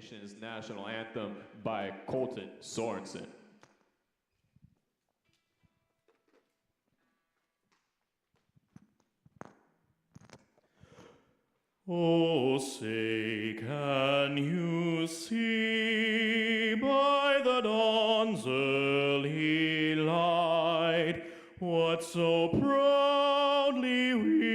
nation's national anthem by Colton Sorensen. Oh, say, can you see by the dawn's early light what so proudly we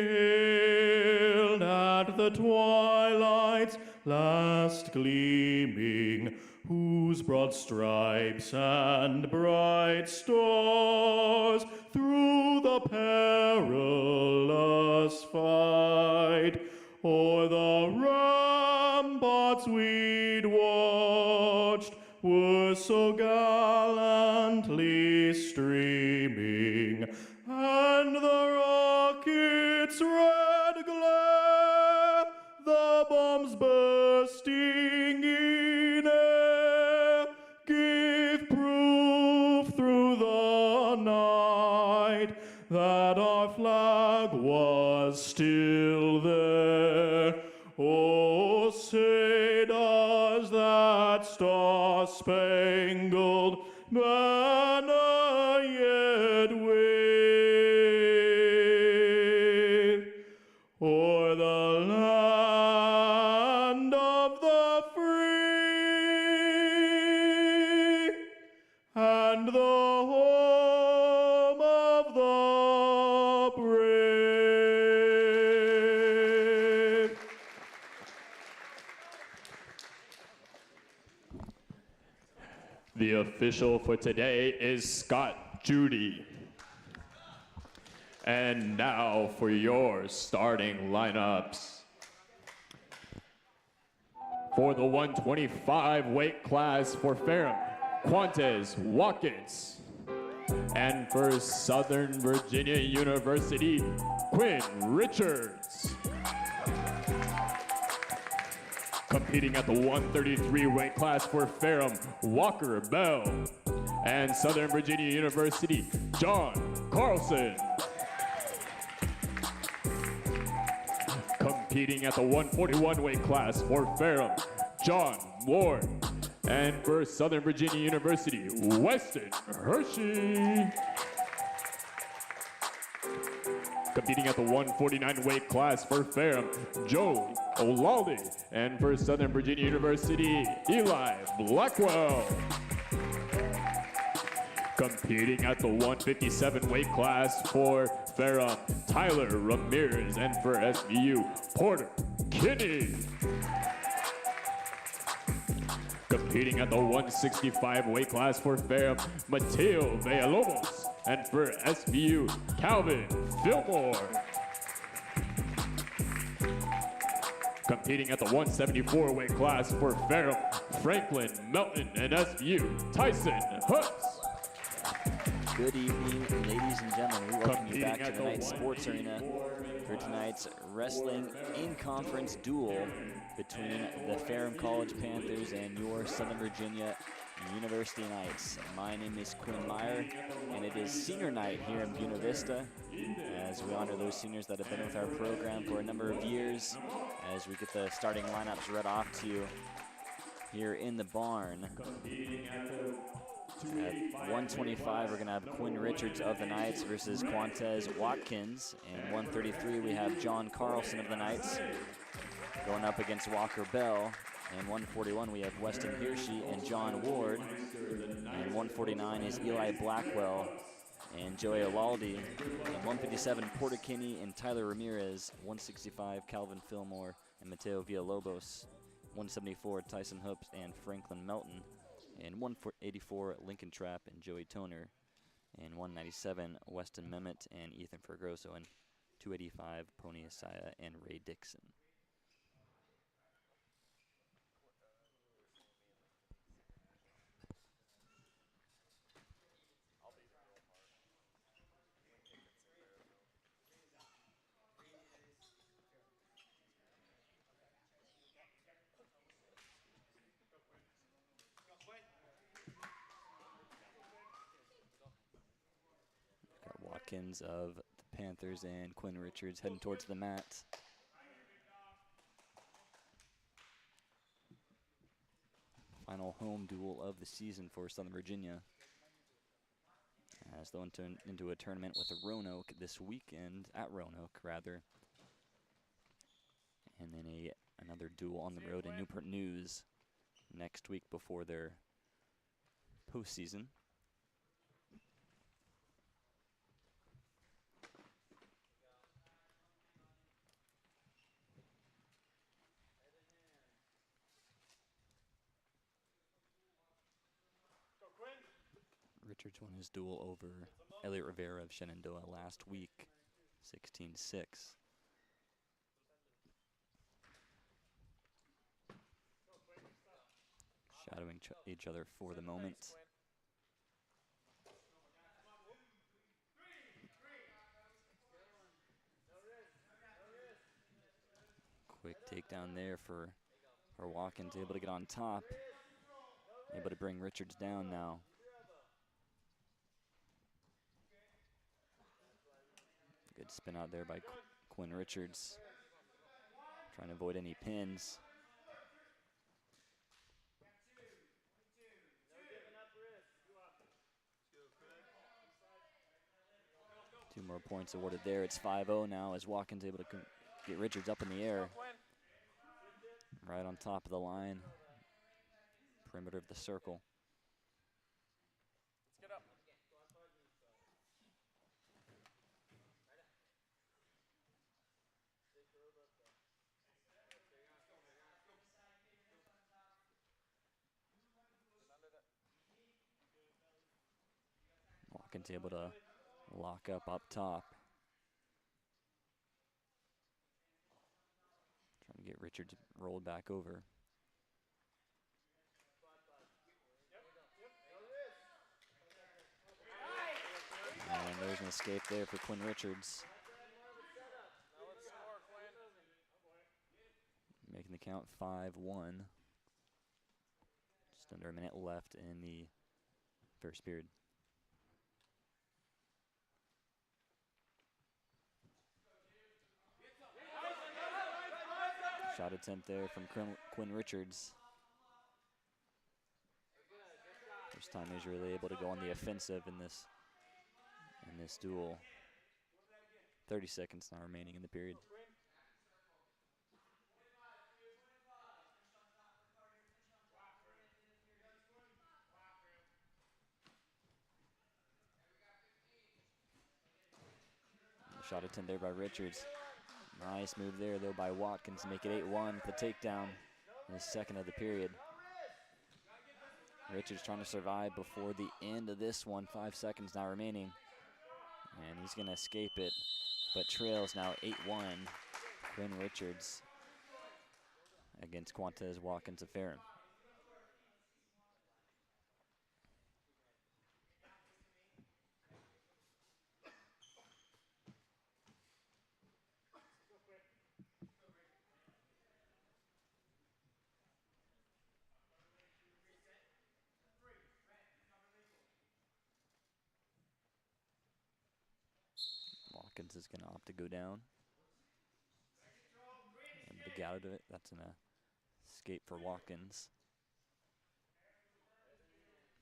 hailed at the twilight's last gleaming, whose broad stripes and bright stars through the perilous fight o'er the ramparts we'd watched were so gallantly streaming, and the rockets' red glare, the bombs bursting in air, gave proof through the night that our flag was still there. Oh, say does that star-spangled banner yet wave o'er the land of the free and the home of the brave? The official for today is Scott Judy. And now for your starting lineups. For the 125 weight class for Ferrum, Quantes Watkins. And for Southern Virginia University, Quinn Richards. Competing at the 133 weight class for Ferrum, Walker Bell. And Southern Virginia University, John Carlson. Competing at the 141 weight class for Ferrum, John Ward. And for Southern Virginia University, Weston Hershey. Competing at the 149 weight class for Ferrum, Joe Olalde. And for Southern Virginia University, Eli Blackwell. Competing at the 157 weight class for Ferrum, Tyler Ramirez. And for SVU, Porter Kinney. Competing at the 165 weight class for Ferrum, Mateo Villalobos. And for SVU, Calvin Fillmore. Competing at the 174 weight class for Ferrum, Franklin Melton. And SVU, Tyson Hooks. Good evening, ladies and gentlemen. We welcome you back to the Knight Sports Arena for tonight's wrestling in-conference duel between the Ferrum College Panthers and your Southern Virginia University Knights. My name is Quinn Meyer, and it is senior night here in Buena Vista as we honor those seniors that have been with our program for a number of years as we get the starting lineups read off to you here in the barn. At 125, we're going to have Quinn Richards of the Knights versus Quantes Watkins. And 133, we have John Carlson of the Knights going up against Walker Bell. And 141, we have Weston Hershey and John Ward. And 149 is Eli Blackwell and Joey Olalde. And 157, Porter Kinney and Tyler Ramirez. 165, Calvin Fillmore and Mateo Villalobos. 174, Tyson Hoops and Franklin Melton. And 184, Lincoln Trapp and Joey Toner. And 197, Weston Mehmet and Ethan Fergroso. And 285, Pony Asaya and Ray Dixon. Watkins of the Panthers and Quinn Richards heading towards the mat. Final home duel of the season for Southern Virginia, as they'll enter into a tournament with Roanoke this weekend, at Roanoke rather. And then another duel on the road in Newport News next week before their postseason. Richards won his duel over Elliot Rivera of Shenandoah last week, 16-6. Shadowing each other for the moment. Quick takedown there for Watkins, able to get on top. Able to bring Richards down now. Good spin out there by Quinn Richards. Trying to avoid any pins. Two more points awarded there. It's 5-0 now as Watkins able to get Richards up in the air. Right on top of the line. Perimeter of the circle. Let's get up. Watkins able to lock up top. Trying to get Richards rolled back over. And there's an escape there for Quinn Richards. Making the count 5-1. Just under a minute left in the first period. Shot attempt there from Quinn Richards. First time he's really able to go on the offensive in this duel. 30 seconds now remaining in the period. Shot attempt there by Richards. Nice move there, though, by Watkins to make it 8-1 with the takedown in the second of the period. Richards trying to survive before the end of this one. 5 seconds now remaining. And he's going to escape it, but trails now 8-1. Quinn Richards against Panthers of Ferrum. Watkins is going to opt to go down. And to get out of it, that's an escape for Watkins.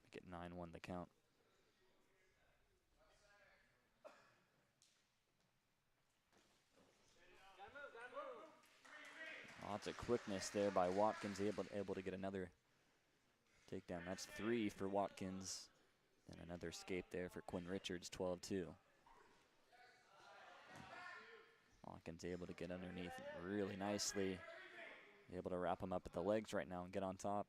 Make it 9-1 the count. Lots of quickness there by Watkins, able to get another takedown. That's 3 for Watkins. And another escape there for Quinn Richards, 12-2. Watkins able to get underneath really nicely. Able to wrap him up at the legs right now and get on top.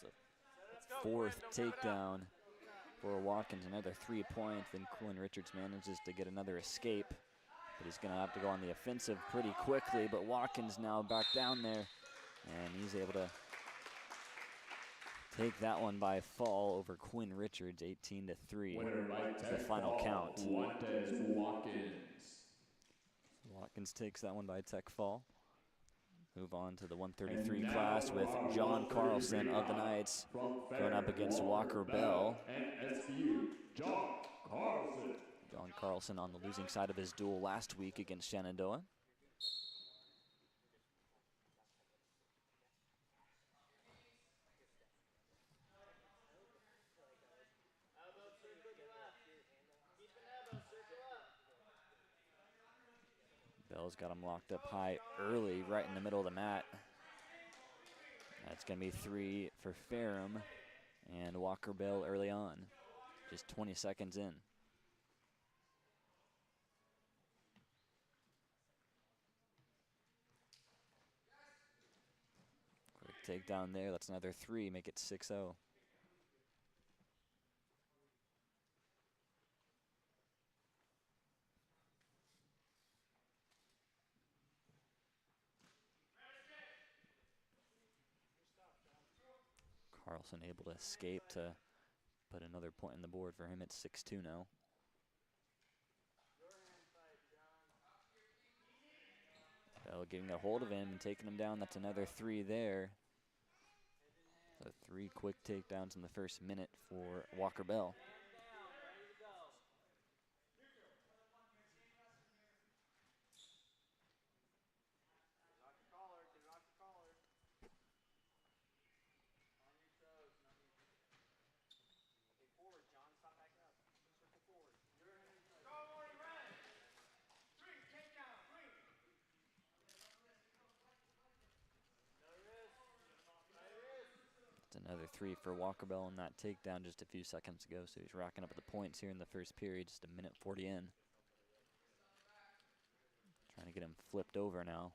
So, fourth takedown for Watkins, another 3 points. Then Quinn Richards manages to get another escape. But he's going to have to go on the offensive pretty quickly. But Watkins now back down there. And he's able to take that one by fall over Quinn Richards, 18-3. The final count. Watkins takes that one by tech fall. Move on to the 133 class with John Carlson of the Knights going up against Walker Bell. NSU, John Carlson. John Carlson on the losing side of his duel last week against Shenandoah. Bell's got him locked up high early, right in the middle of the mat. That's going to be 3 for Ferrum and Walker Bell early on, just 20 seconds in. Quick takedown there, that's another 3, make it 6-0. Carlson able to escape to put another point on the board for him at 6-2 now. Bell getting a hold of him and taking him down. That's another 3 there. So 3 quick takedowns in the first minute for Walker Bell. Another 3 for Walker Bell on that takedown just a few seconds ago, so he's racking up the points here in the first period, just 1:40 in. Trying to get him flipped over now.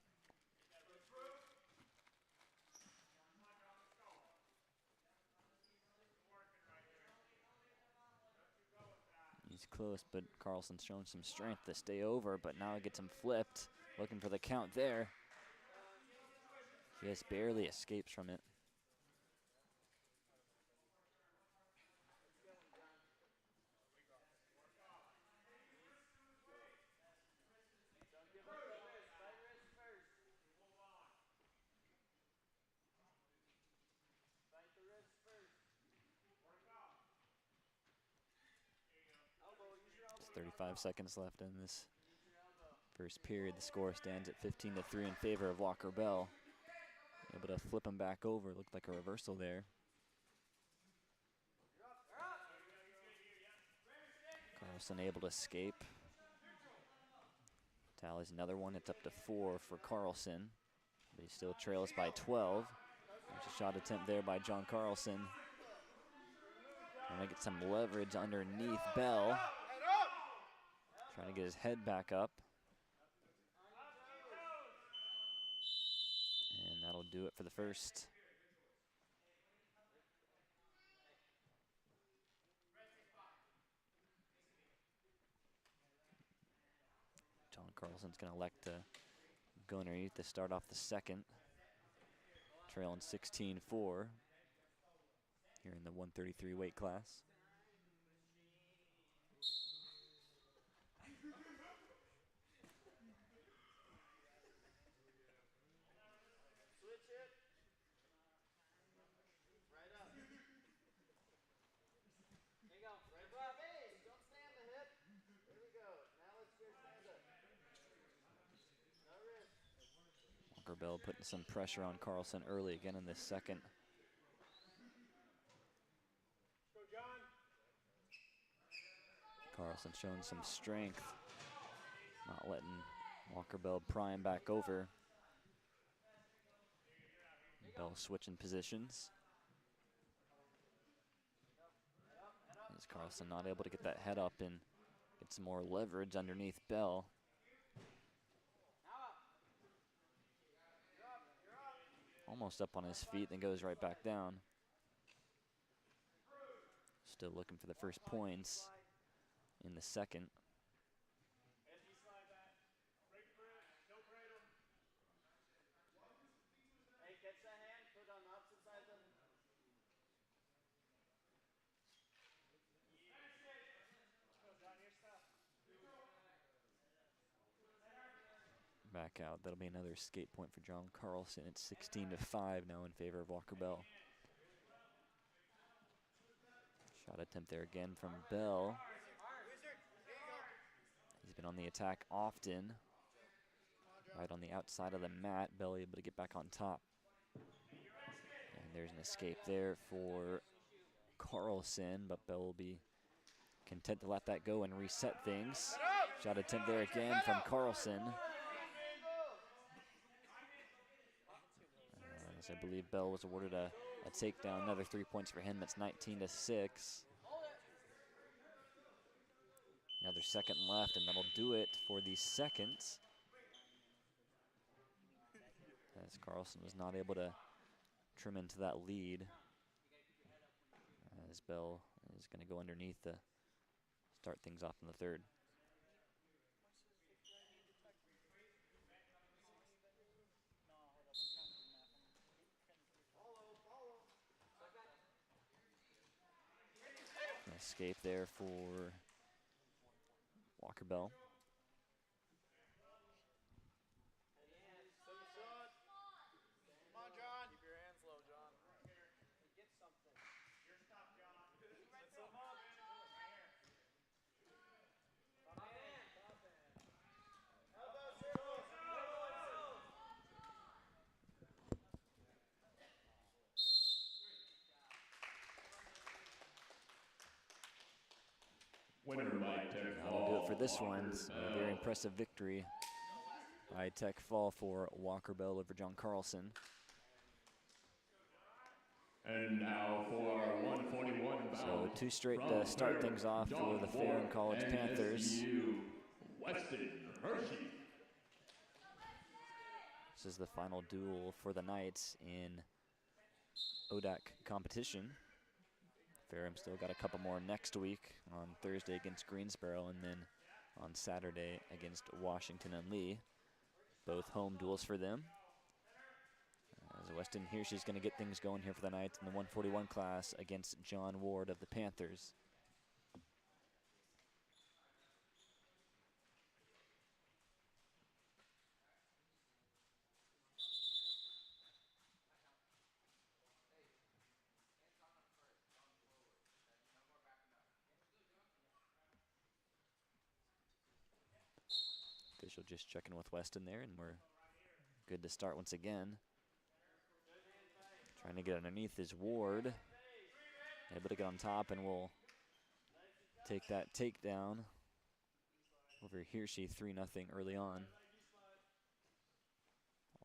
He's close, but Carlson's showing some strength to stay over, but now he gets him flipped, looking for the count there. Just barely escapes from it. Just 35 seconds left in this first period. The score stands at 15-3 in favor of Walker Bell. Able to flip him back over. Looked like a reversal there. Carlson able to escape. Tallies another one. It's up to 4 for Carlson, but he still trails by 12. There's a shot attempt there by John Carlson. Trying to get some leverage underneath Bell. Trying to get his head back up. And that'll do it for the first. John Carlson's going to elect to go underneath to start off the second. Trailing 16-4 here in the 133 weight class. Walker Bell putting some pressure on Carlson early again in this second. Carlson showing some strength, not letting Walker Bell pry him back over. Bell switching positions. As Carlson not able to get that head up and get some more leverage underneath Bell. Almost up on his feet, then goes right back down. Still looking for the first points in the second. Back out. That'll be another skate point for John Carlson. It's 16-5 now in favor of Walker Bell. Shot attempt there again from Bell. been on the attack often. Right on the outside of the mat, Bell able to get back on top. And there's an escape there for Carlson, but Bell will be content to let that go and reset things. Shot attempt there again from Carlson. As I believe Bell was awarded a takedown, another 3 points for him. That's 19-6. Another second left, and that'll do it for the second. As Carlson was not able to trim into that lead. As Bell is going to go underneath to start things off in the third. An escape there for Walker Bell. Winner by Tech That'll do it for this one. It's a very impressive victory by Tech Fall for Walker Bell over John Carlson. And now for our 141 bout. So 2 straight to start things off for the Ferrum College Panthers. Weston Hershey. This is the final duel for the night in ODAC competition. Ferrum still got a couple more next week on Thursday against Greensboro and then on Saturday against Washington and Lee. Both home duels for them. As Weston here, she's going to get things going here for the night in the 141 class against John Ward of the Panthers. Official just checking with Weston there, and we're good to start once again. Trying to get underneath is Ward. Able to get on top, and will take that takedown over Hershey 3-0 early on.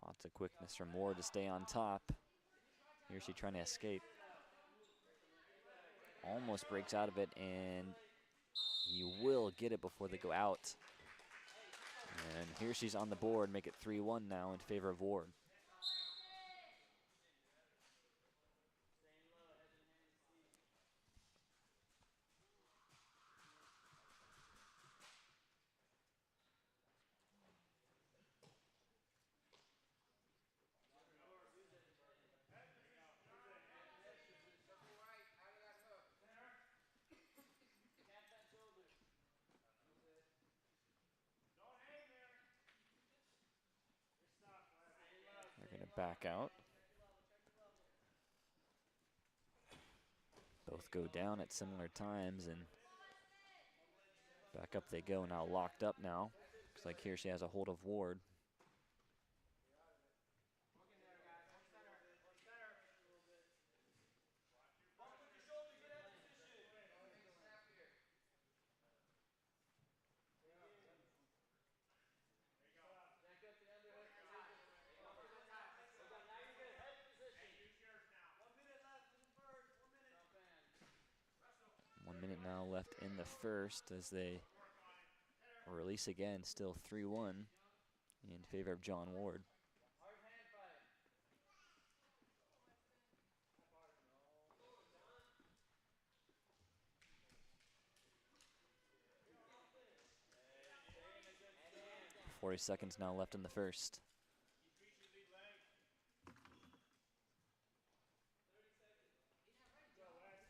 Lots of quickness from Ward to stay on top. Hershey trying to escape. Almost breaks out of it, and he will get it before they go out. And here she's on the board, make it 3-1 now in favor of Ward. Back out. Both go down at similar times, and back up they go. Now locked up now. Looks like here she has a hold of Ward. Now left in the first as they release again, still 3-1 in favor of John Ward. .40 seconds now left in the first.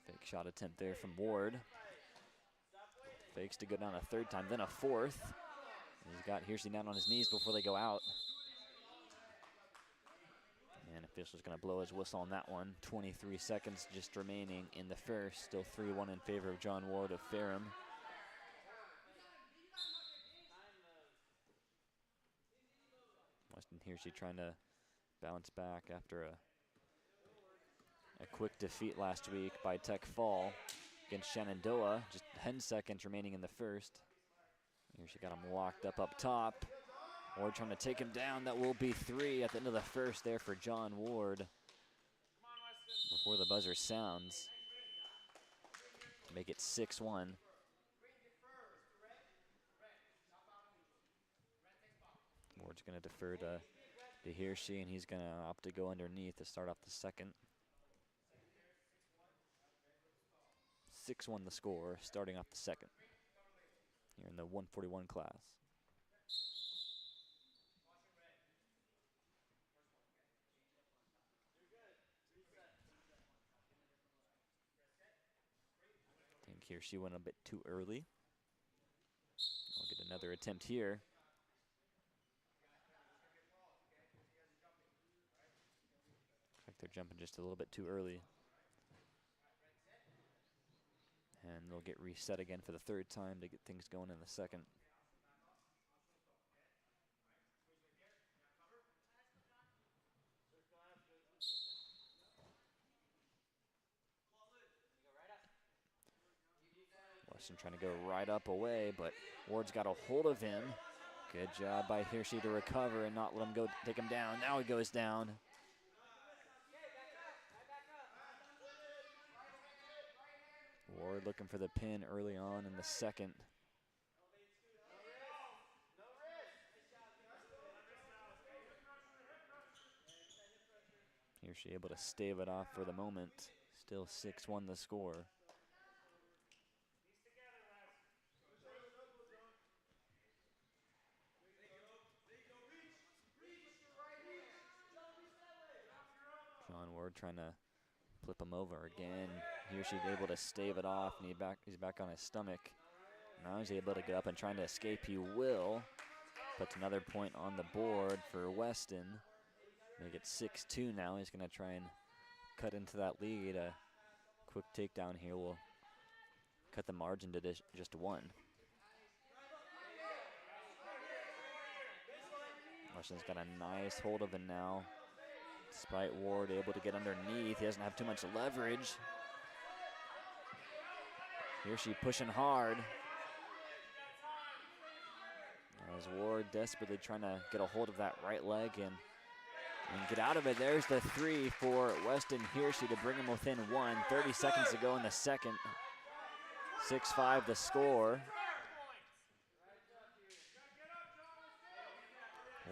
Fake shot attempt there from Ward. Fakes to go down a third time, then a fourth. He's got Hershey down on his knees before they go out. And official's gonna blow his whistle on that one. 23 seconds just remaining in the first. Still 3-1 in favor of John Ward of Ferrum. here she trying to bounce back after a quick defeat last week by Tech Fall against Shenandoah. Just 10 seconds remaining in the first. Here she got him locked up top. Ward trying to take him down. That will be 3 at the end of the first there for John Ward. Before the buzzer sounds. Make it 6-1. Ward's going to defer to Hirschi, and he's going to opt to go underneath to start off the second. 6-1 the score, starting off the second here in the 141 class. I think here she went a bit too early. We'll get another attempt here. Looks like they're jumping just a little bit too early. And they'll get reset again for the third time to get things going in the second. Weston trying to go right up away, but Ward's got a hold of him. Good job by Hirschi to recover and not let him go, take him down. Now he goes down. Ward looking for the pin early on in the second. Hirschi able to stave it off for the moment. Still 6-1 the score. John Ward trying to flip him over again. Hirschi able to stave it off, and he's back on his stomach. Now he's able to get up and trying to escape. He will. Puts another point on the board for Weston. Make it 6-2 now. He's going to try and cut into that lead. A quick takedown here will cut the margin to just 1. Weston's got a nice hold of it now. Despite Ward able to get underneath, he doesn't have too much leverage. Hirschi pushing hard. As Ward desperately trying to get a hold of that right leg and get out of it. There's the 3 for Weston Hirschi to bring him within 1. 30 seconds to go in the second. 6-5 the score.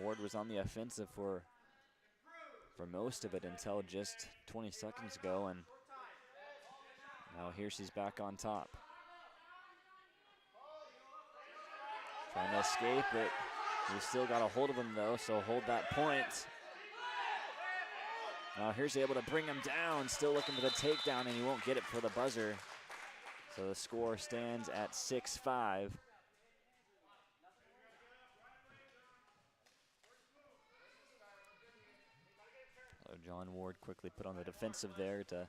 Ward was on the offensive for most of it until just 20 seconds ago, and now Hirschi's back on top. Trying to escape it. He's still got a hold of him though, so hold that point. Now Hirschi able to bring him down, still looking for the takedown, and he won't get it for the buzzer. So the score stands at 6-5. John Ward quickly put on the defensive there to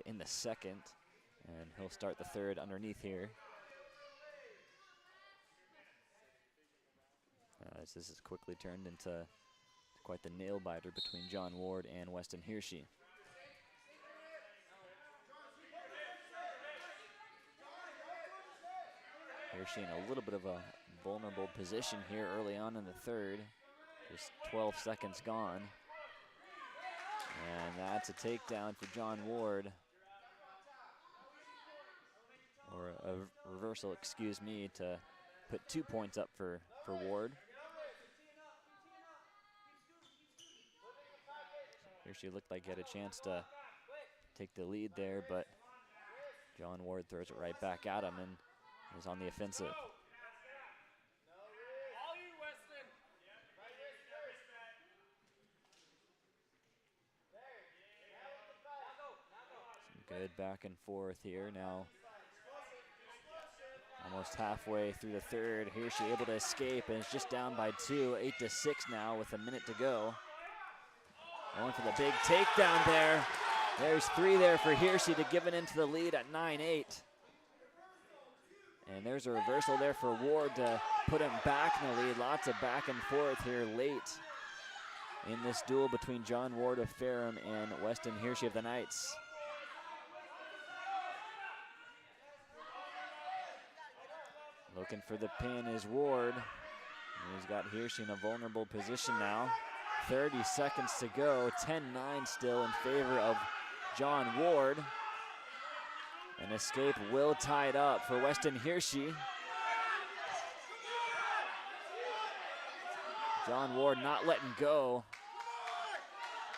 end the second, and he'll start the third underneath here. As this has quickly turned into quite the nail biter between John Ward and Weston Hirschi. Hirschi in a little bit of a vulnerable position here early on in the third. Just 12 seconds gone. And that's a takedown for John Ward. Or a reversal, excuse me, to put 2 points up for Ward. Hirschi looked like he had a chance to take the lead there, but John Ward throws it right back at him and is on the offensive. Good back and forth here now. Almost halfway through the third. Hirschi able to escape, and it's just down by 2, 8-6 now with a minute to go. Going for the big takedown there. There's 3 there for Hirschi to give it into the lead at 9-8. And there's a reversal there for Ward to put him back in the lead. Lots of back and forth here late in this duel between John Ward of Ferrum and Weston Hershey of the Knights. Looking for the pin is Ward. He's got Hershey in a vulnerable position now. 30 seconds to go, 10-9 still in favor of John Ward. An escape will tie it up for Weston Hershey. John Ward not letting go.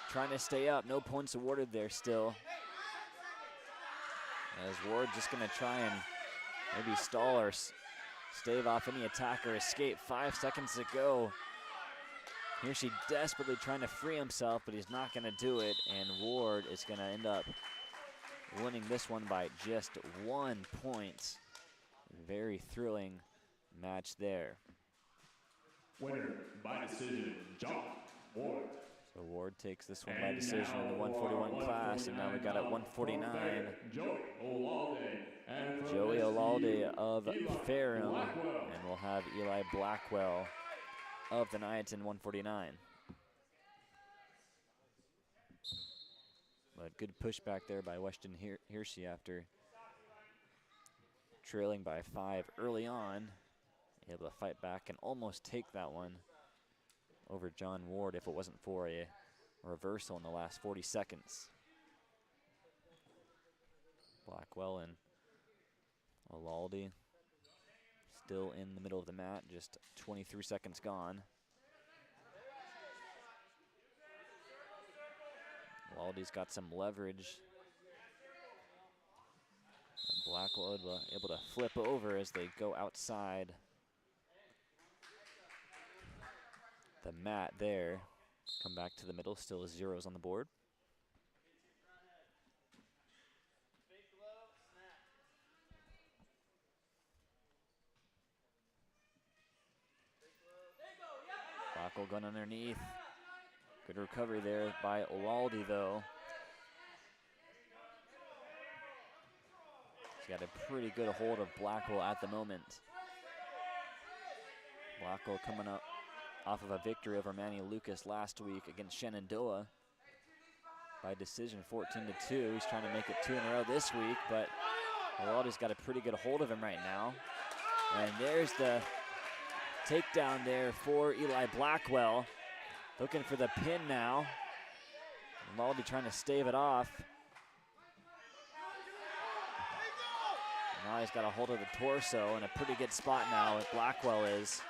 Trying to stay up, no points awarded there still. As Ward just gonna try and maybe stall or stave off any attack or escape. 5 seconds to go. Hershey desperately trying to free himself, but he's not gonna do it, and Ward is gonna end up winning this one by just 1 point. Very thrilling match there. Winner by decision, John Ward. So Ward takes this one by decision in the 141 class, and now we got at 149. Joey Olalde. And Joey Olalde of Ferrum, and we'll have Eli Blackwell of the Knights in 149. But good pushback there by Weston Hershey after trailing by 5 early on. Able to fight back and almost take that one over John Ward if it wasn't for a reversal in the last 40 seconds. Blackwell and Olalde still in the middle of the mat, just 23 seconds gone. Olalde's got some leverage. And Blackwell able to flip over as they go outside the mat there. Come back to the middle, still zeros on the board. Blackwell gun underneath. Good recovery there by Olalde though. He's got a pretty good hold of Blackwell at the moment. Blackwell coming up off of a victory over Manny Lucas last week against Shenandoah by decision 14-2. He's trying to make it 2 in a row this week, but Olalde's got a pretty good hold of him right now. And there's the takedown there for Eli Blackwell. Looking for the pin now. Olalde trying to stave it off. Now he's got a hold of the torso in a pretty good spot now. Blackwell is.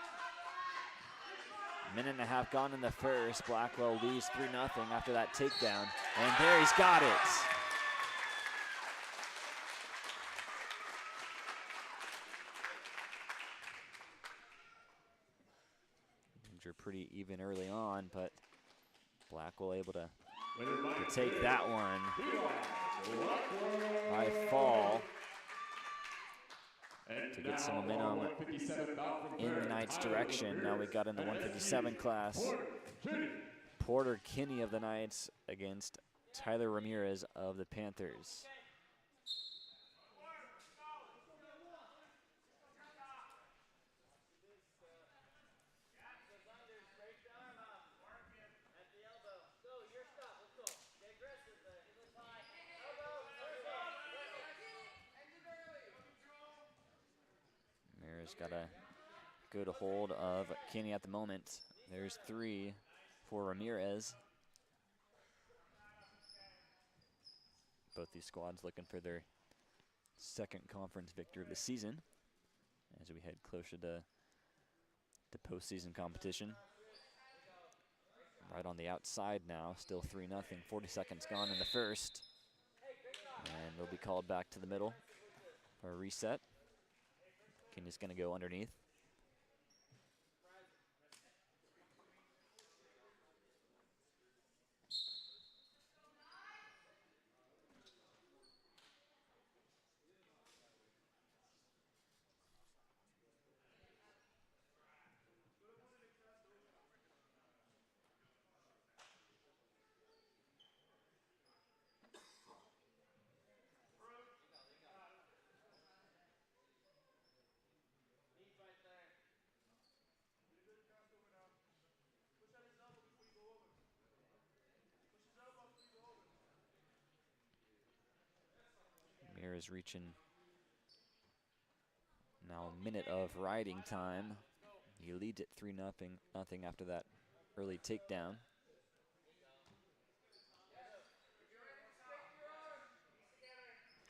Minute and a half gone in the first. Blackwell leads 3-0 after that takedown. And there he's got it. Things are pretty even early on, but Blackwell able to take that one by fall to get some momentum in the Knights' direction. Now we got in the 157 class. Porter Kinney of the Knights against Tyler Ramirez of the Panthers. Ramirez got a good hold of Kinney at the moment. There's 3 for Ramirez. Both these squads looking for their second conference victory of the season as we head closer to postseason competition. Right on the outside now, still 3-0, 40 seconds gone in the first. And they'll be called back to the middle for a reset. Kinney's gonna go underneath. Ramirez reaching now a minute of riding time. He leads it 3-0 after that early takedown.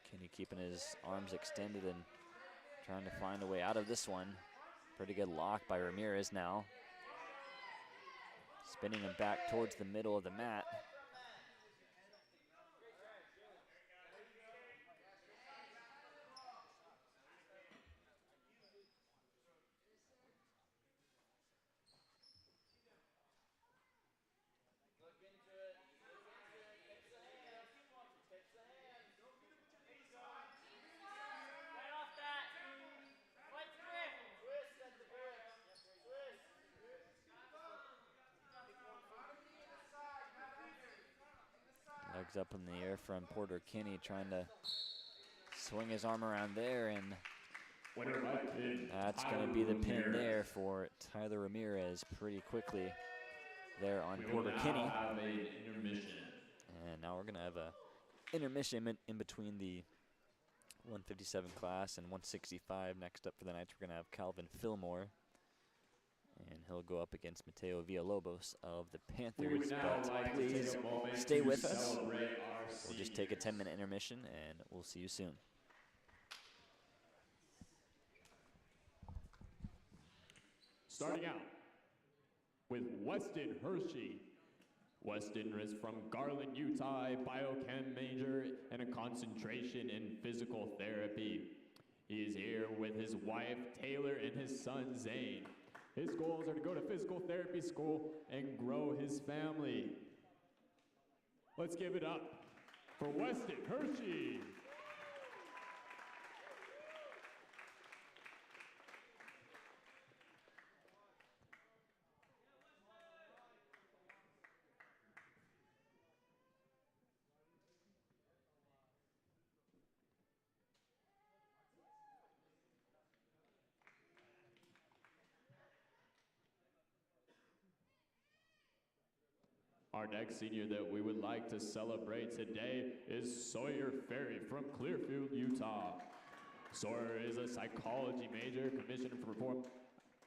Kenny keeping his arms extended and trying to find a way out of this one. Pretty good lock by Ramirez now. Spinning him back towards the middle of the mat. Legs up in the air from Porter Kinney, trying to swing his arm around there, and that's going to be the pin there for Tyler Ramirez pretty quickly there on Porter Kinney. And now we're going to have a intermission in between the 157 class and 165. Next up for the Knights, we're going to have Calvin Fillmore. And he'll go up against Mateo Villalobos of the Panthers. But please stay with us. We'll just take a 10-minute intermission, and we'll see you soon. Starting out with Weston Hershey. Weston is from Garland, Utah, a biochem major and a concentration in physical therapy. He is here with his wife, Taylor, and his son, Zane. His goals are to go to physical therapy school and grow his family. Let's give it up for Weston Hershey. Our next senior that we would like to celebrate today is Sawyer Ferry from Clearfield, Utah. Sawyer is a psychology major, commissioned for reform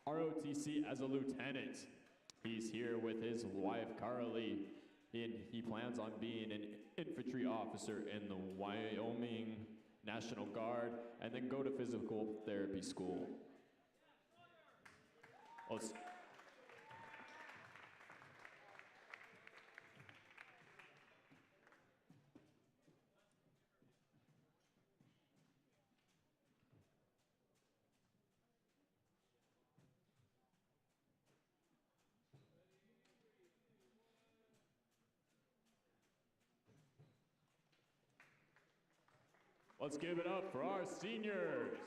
ROTC as a lieutenant. He's here with his wife, Carly, and he plans on being an infantry officer in the Wyoming National Guard and then go to physical therapy school. Let's give it up for our seniors.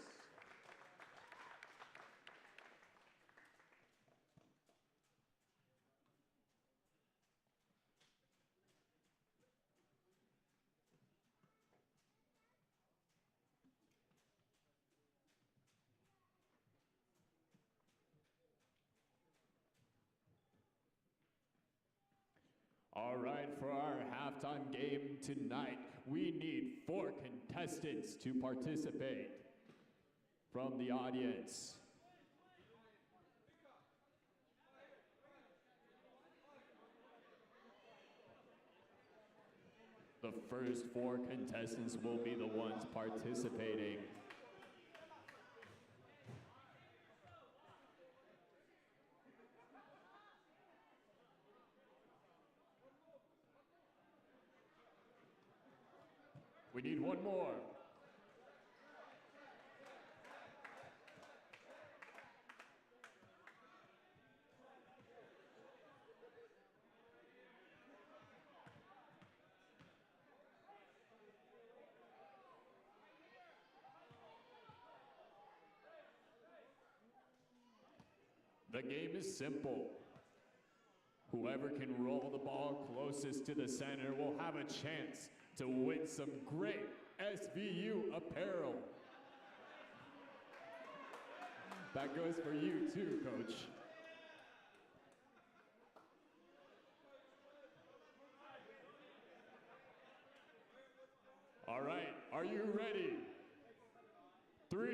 All right, for our halftime game tonight, we need 4 contestants to participate from the audience. The first 4 contestants will be the ones participating. We need 1 more. The game is simple. Whoever can roll the ball closest to the center will have a chance to win some great SVU apparel. That goes for you too, Coach. All right, are you ready? 3,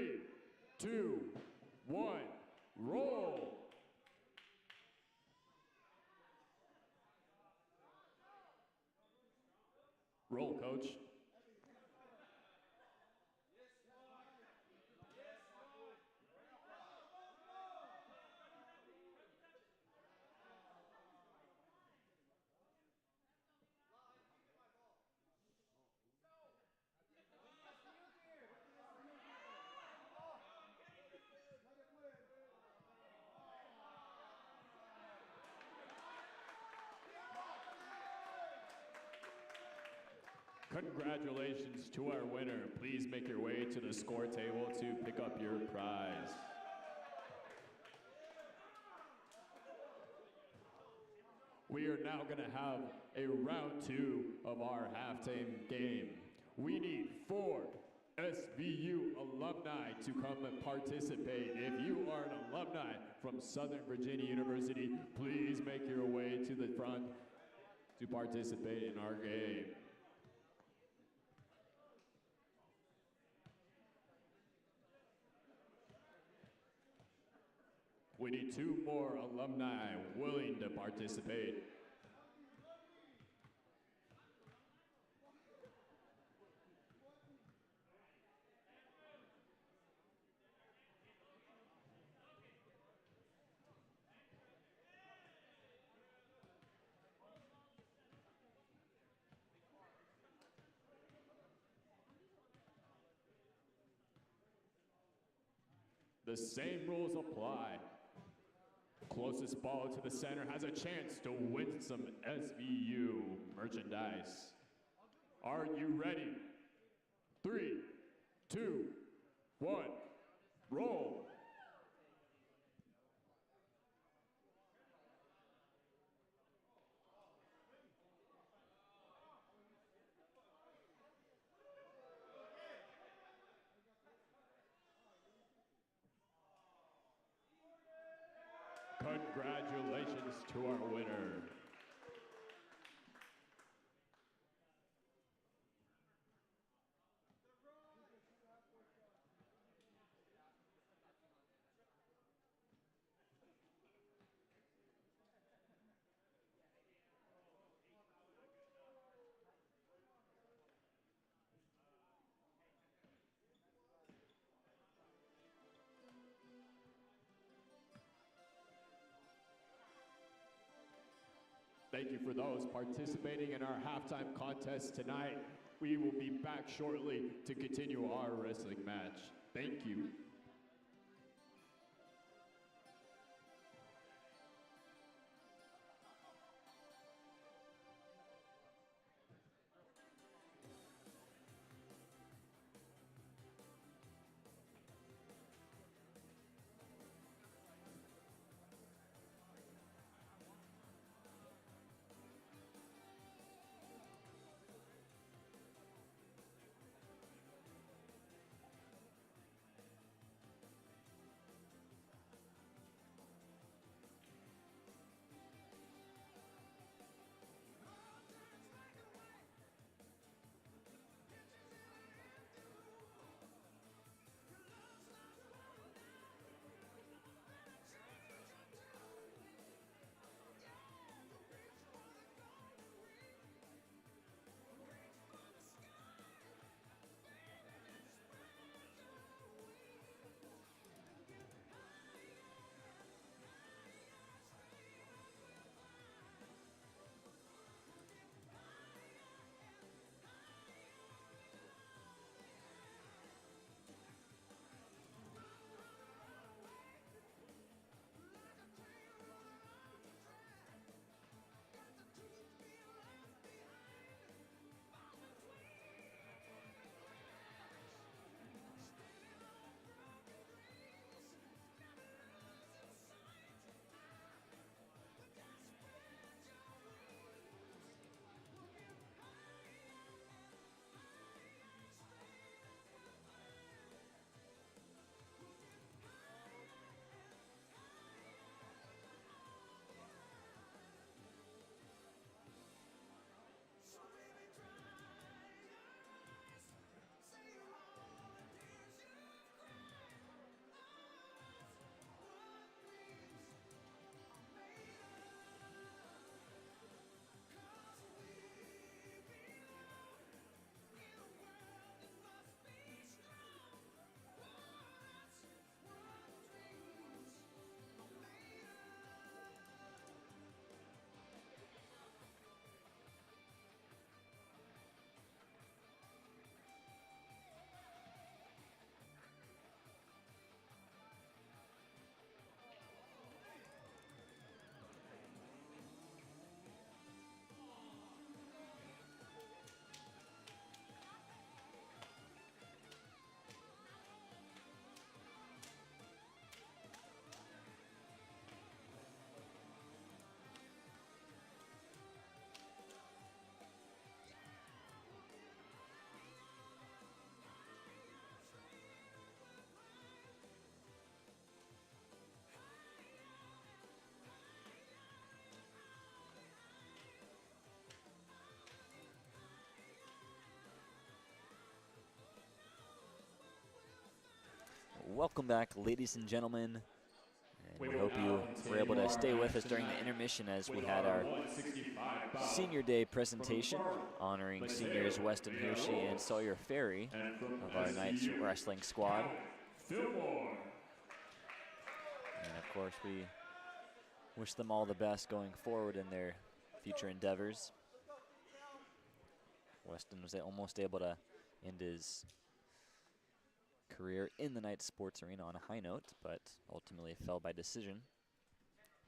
2, 1, roll. Roll, coach. Congratulations to our winner. Please make your way to the score table to pick up your prize. We are now going to have a round 2 of our halftime game. We need 4 SVU alumni to come and participate. If you are an alumni from Southern Virginia University, please make your way to the front to participate in our game. We need 2 more alumni willing to participate. The same rules apply. Closest ball to the center has a chance to win some SVU merchandise. Are you ready? 3, 2, 1, roll. Congratulations to our winner. Thank you for those participating in our halftime contest tonight. We will be back shortly to continue our wrestling match. Thank you. Welcome back, ladies and gentlemen. And we hope you were able to stay with us during the intermission as we had our Senior Day presentation honoring seniors Weston Hershey and Sawyer Ferry of our Knights wrestling squad. And of course, we wish them all the best going forward in their future endeavors. Weston was almost able to end his career in the Knights sports arena on a high note, but ultimately fell by decision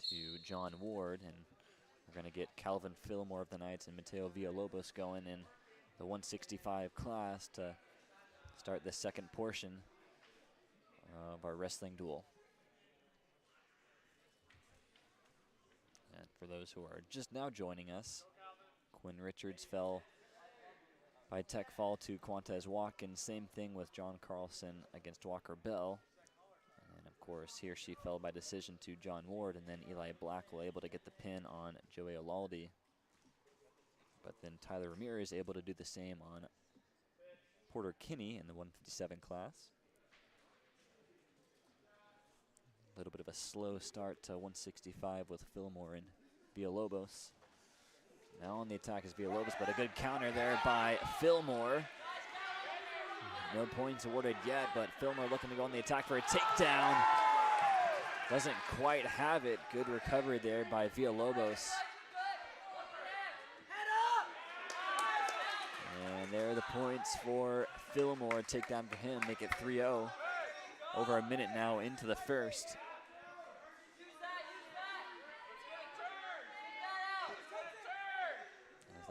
to John Ward, and we're going to get Calvin Fillmore of the Knights and Mateo Villalobos going in the 165 class to start the second portion of our wrestling duel. And for those who are just now joining us, Quinn Richards fell by tech fall to Quantez Watkins. Same thing with John Carlson against Walker Bell. And of course, here she fell by decision to John Ward, and then Eli Blackwell able to get the pin on Joey Alaldi. But then Tyler Ramirez able to do the same on Porter Kinney in the 157 class. A little bit of a slow start to 165 with Fillmore and Villalobos. Now on the attack is Villalobos, but a good counter there by Fillmore. No points awarded yet, but Fillmore looking to go on the attack for a takedown. Doesn't quite have it. Good recovery there by Villalobos. And there are the points for Fillmore. Takedown for him, make it 3-0. Over a minute now into the first.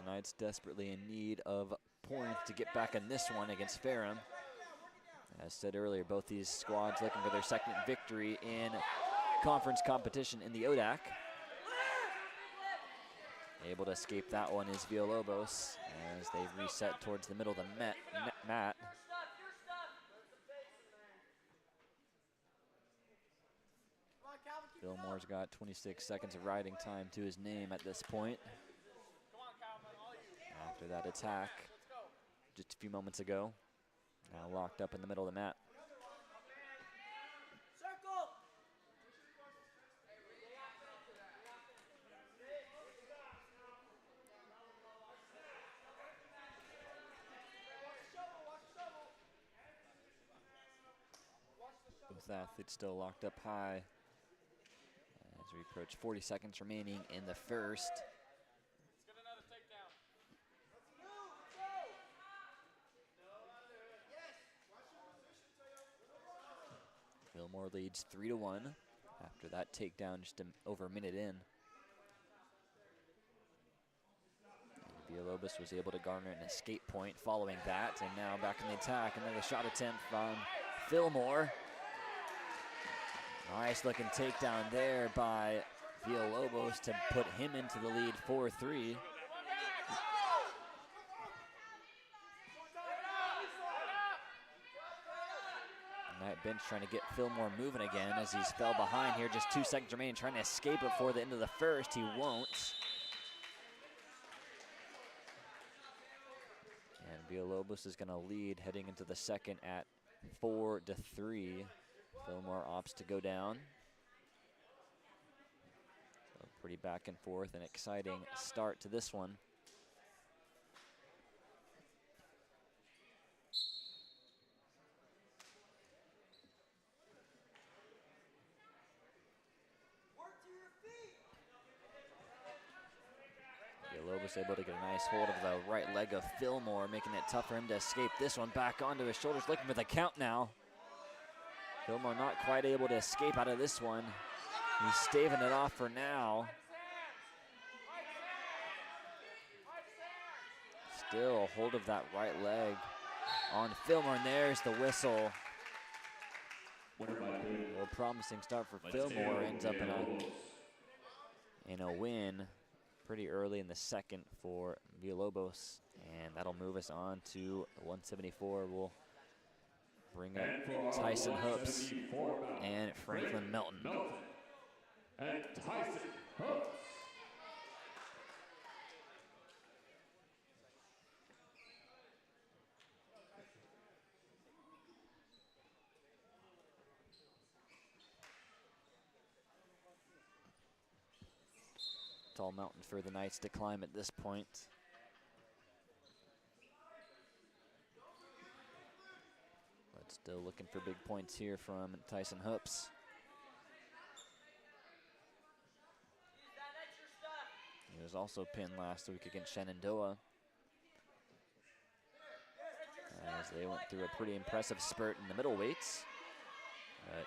Knights desperately in need of points to get back in this one against Ferrum. As said earlier, both these squads looking for their second victory in conference competition in the ODAC. Able to escape that one is Villalobos as they reset towards the middle of the mat. Fillmore's got 26 seconds of riding time to his name at this point. After that attack just a few moments ago. Now locked up in the middle of the mat. Both athletes still locked up high as we approach 40 seconds remaining in the first. Fillmore leads 3-1 after that takedown just over a minute in. And Villalobos was able to garner an escape point following that, and now back in the attack. Another shot attempt from Fillmore. Nice looking takedown there by Villalobos to put him into the lead 4-3. Knight bench trying to get Fillmore moving again as he's fell behind here. Just 2 seconds remaining, trying to escape before the end of the first. He won't. And Villalobos is going to lead heading into the second at 4-3. Fillmore opts to go down. So pretty back and forth, an exciting start to this one. Villalobos able to get a nice hold of the right leg of Fillmore, making it tough for him to escape this one. Back onto his shoulders, looking for the count now. Fillmore not quite able to escape out of this one. He's staving it off for now. Still a hold of that right leg on Fillmore, and there's the whistle. A promising start for Fillmore, ends up in a win pretty early in the second for Villalobos, and that'll move us on to 174. We'll bring up Tyson Hoops and Franklin Melton. And Tyson Hoops. tall mountain for the Knights to climb at this point. But still looking for big points here from Tyson Hoops. He was also pinned last week against Shenandoah, as they went through a pretty impressive spurt in the middleweights.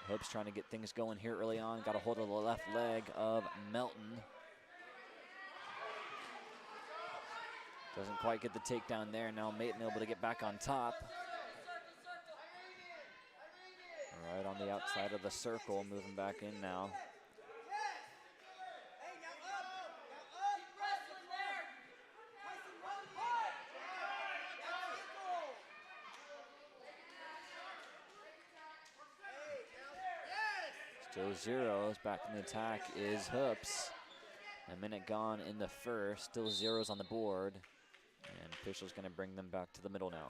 Hoops trying to get things going here early on. Got a hold of the left leg of Melton. Doesn't quite get the takedown there. Now Maton able to get back on top. Right on the outside of the circle, moving back in now. Still zeros. Back in the attack is Hoops. A minute gone in the first. Still zeros on the board. And officials going to bring them back to the middle now.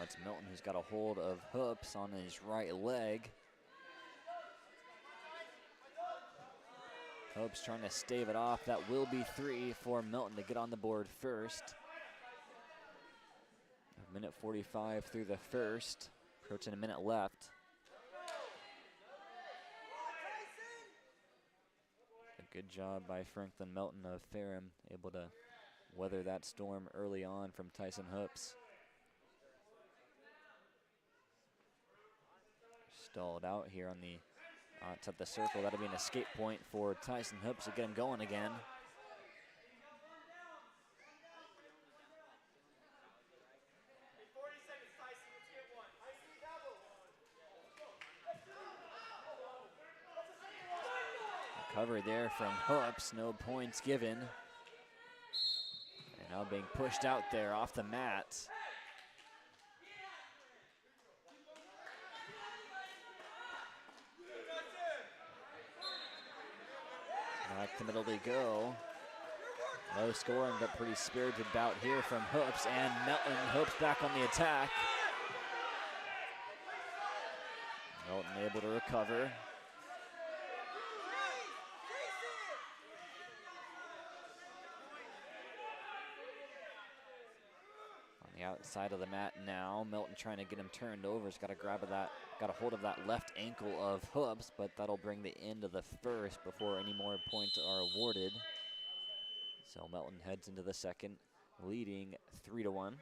It's Milton who's got a hold of Hoops on his right leg. Hoops trying to stave it off. That will be 3 for Milton to get on the board first. A minute 45 through the first, approaching a minute left. A good job by Franklin Melton of Ferrum, able to weather that storm early on from Tyson Hoops. Stalled out here on the outside the circle. That'll be an escape point for Tyson Hoops to get him going again. Recovery there from Hoops, no points given. And now being pushed out there off the mat. Back to middle they go. Low scoring, but pretty spirited bout here from Hoops, and Melton. Hoops back on the attack. Melton able to recover. On the outside of the mat now, Melton trying to get him turned over. He's got to grab at that, got a hold of that left ankle of Hoops, but that'll bring the end of the first before any more points are awarded. So Melton heads into the second, leading 3-1.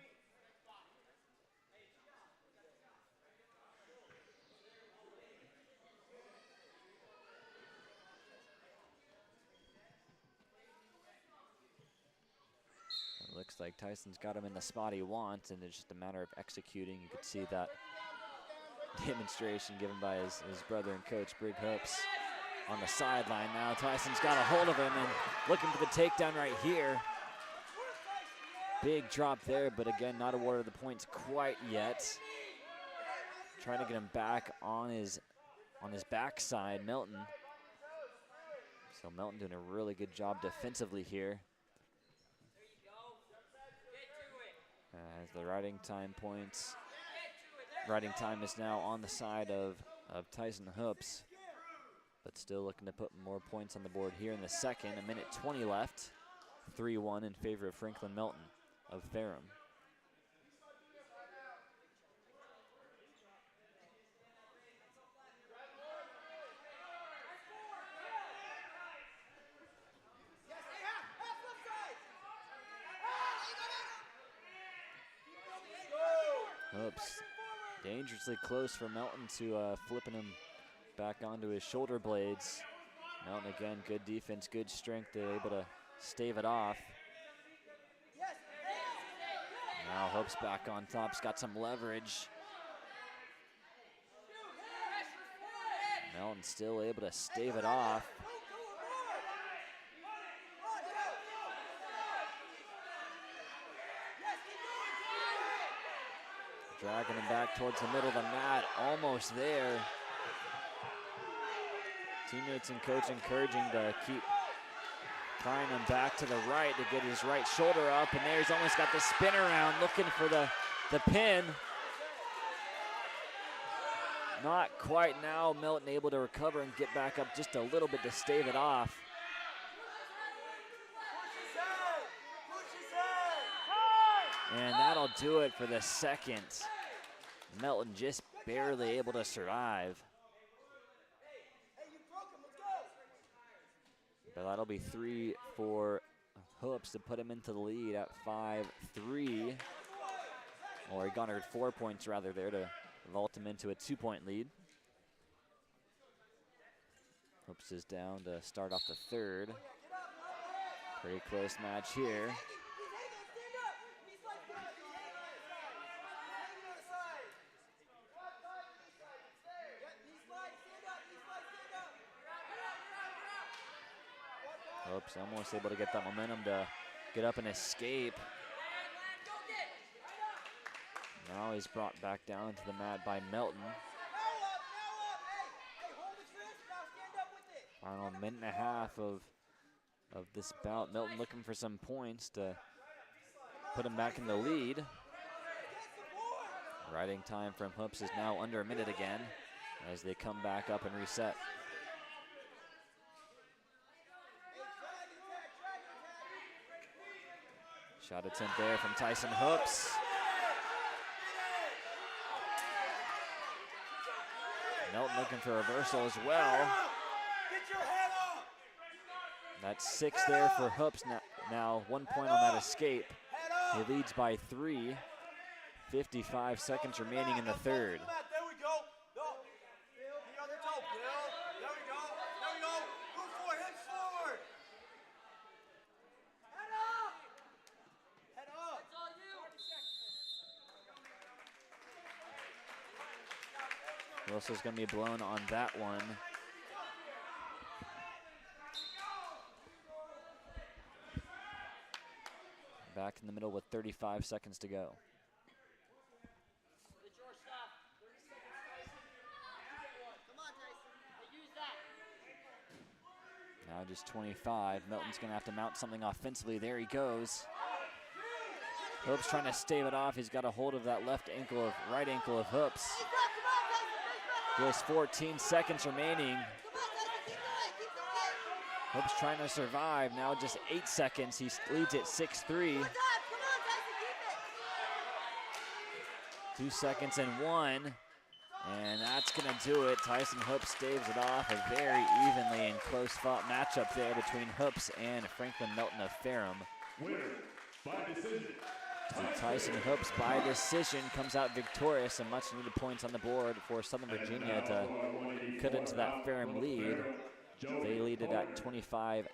It looks like Tyson's got him in the spot he wants, and it's just a matter of executing. You could see that demonstration given by his brother and coach, Brig Hoops, on the sideline now. Tyson's got a hold of him and looking for the takedown right here. Big drop there, but again, not awarded the points quite yet. Trying to get him back on his backside, Melton. So Melton doing a really good job defensively here. As the riding time points. Riding time is now on the side of Tyson Hoops, but still looking to put more points on the board here in the second. A minute 20 left. 3-1 in favor of Franklin Melton of Ferrum. Hoops dangerously close for Melton to flipping him back onto his shoulder blades. Melton again, good defense, good strength. They're able to stave it off. Now Hoops back on top. He's got some leverage. Melton still able to stave it off. Dragging him back towards the middle of the mat, almost there. Teammates and coach encouraging to keep prying him back to the right to get his right shoulder up, and there he's almost got the spin around, looking for the pin. Not quite now. Melton able to recover and get back up just a little bit to stave it off. And that'll do it for the second. Melton just barely able to survive. But that'll be 3 for Hoops to put him into the lead at 5-3. Or he garnered 4 points rather there to vault him into a 2-point lead. Hoops is down to start off the third. Pretty close match here. Hoops almost able to get that momentum to get up and escape. Now he's brought back down to the mat by Melton. Final minute and a half of this bout. Melton looking for some points to put him back in the lead. Riding time from Hoops is now under a minute again as they come back up and reset. Shot attempt there from Tyson Hoops. Melton looking for a reversal as well. That's 6 there for Hoops now 1 point on that escape. He leads by 3. 55 seconds remaining in the third. Whistle's going to be blown on that one. Back in the middle with 35 seconds to go. Now just 25. Melton's going to have to mount something offensively. There he goes. Hoops trying to stave it off. He's got a hold of that right ankle of Hoops. Just 14 seconds remaining. Hoops trying to survive. Now just 8 seconds. He leads at 6-3. 2 seconds and 1. And that's going to do it. Tyson Hoops staves it off. A very evenly and close fought matchup there between Hoops and Franklin Melton of Ferrum. Winner by decision. Tyson Hoops by decision comes out victorious, and much needed points on the board for Southern Virginia to cut into that Ferrum lead. They lead it at 25-9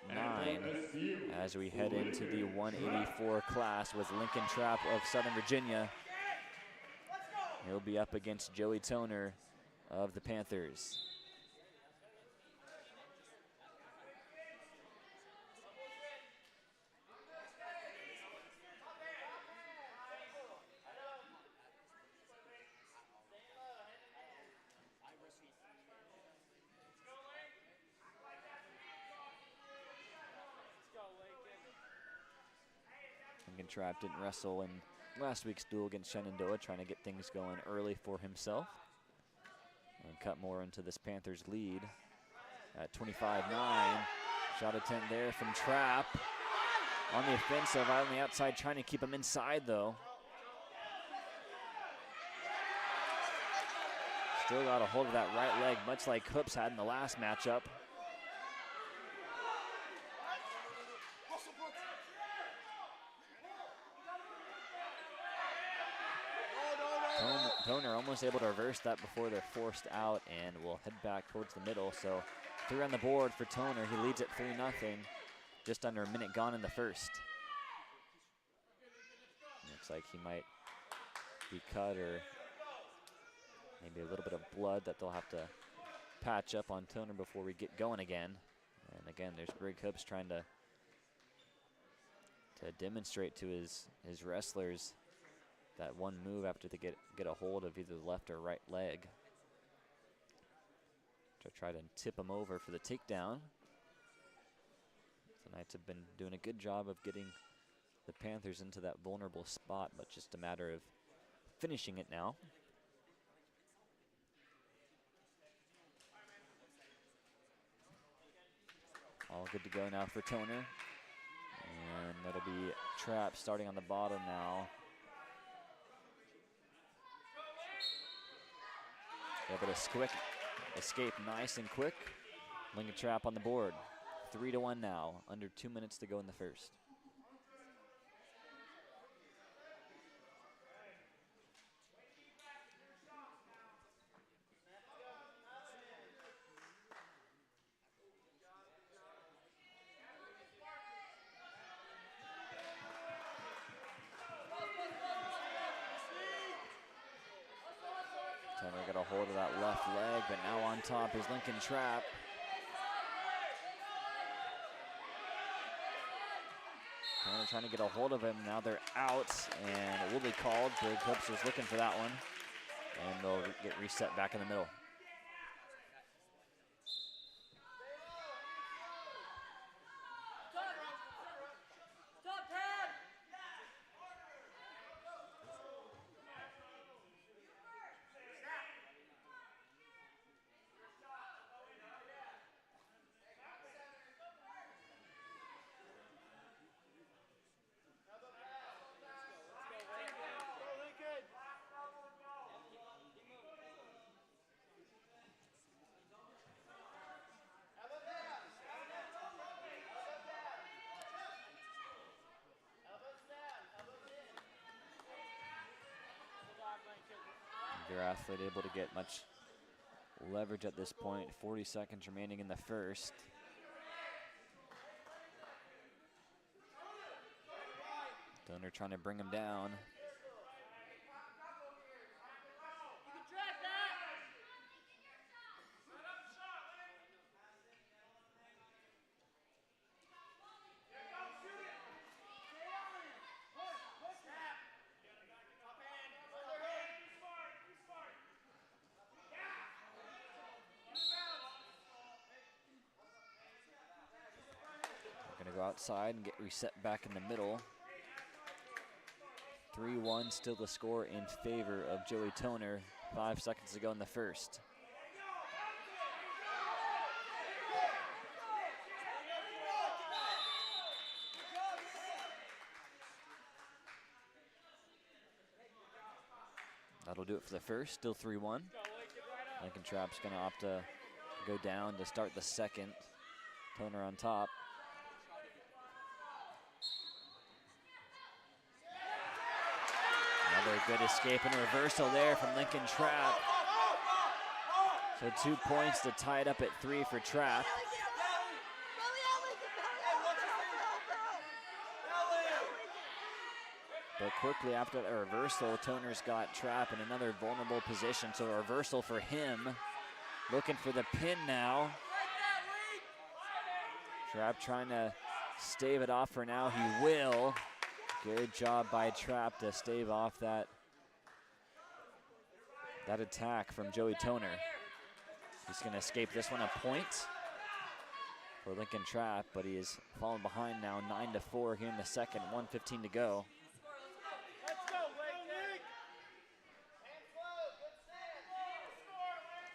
as we head into the 184 class with Lincoln Trapp of Southern Virginia. He'll be up against Joey Toner of the Panthers. Lincoln Trapp didn't wrestle in last week's duel against Shenandoah, trying to get things going early for himself and cut more into this Panthers lead at 25-9. Shot attempt there from Trapp on the offensive, out on the outside, trying to keep him inside though. Still got a hold of that right leg, much like Hoops had in the last matchup. Toner almost able to reverse that before they're forced out and will head back towards the middle. So 3 on the board for Toner. He leads at 3-0, just under a minute gone in the first. Looks like he might be cut or maybe a little bit of blood that they'll have to patch up on Toner before we get going again. And again, there's Greg Hoops trying to demonstrate to his wrestlers that one move after they get a hold of either the left or right leg to try to tip him over for the takedown. The Knights have been doing a good job of getting the Panthers into that vulnerable spot, but just a matter of finishing it now. All good to go now for Toner. And that'll be Trap starting on the bottom now. Able to escape nice and quick. Lincoln Trap on the board. 3-1 now, under 2 minutes to go in the first. Toner got a hold of that left leg, but now on top is Lincoln Trap. Toner trying to get a hold of him. Now they're out, and it will be called. Greg Hoops was looking for that one, and they'll get reset back in the middle. Your athlete able to get much leverage at this point. 40 seconds remaining in the first. Toner trying to bring him down. Go outside and get reset back in the middle. 3-1 still the score in favor of Joey Toner. 5 seconds to go in the first. That'll do it for the first, still 3-1. Lincoln Trap's gonna opt to go down to start the second. Toner on top. Another good escape and reversal there from Lincoln Trap. So 2 points to tie it up at 3 for Trap. But quickly after that reversal, Toner's got Trap in another vulnerable position. So a reversal for him. Looking for the pin now. Trap trying to stave it off for now. He will. Good job by Trap to stave off that attack from Joey Toner. He's going to escape this one, a point for Lincoln Trap, but he is falling behind now, 9-4 here in the second, 1:15 to go.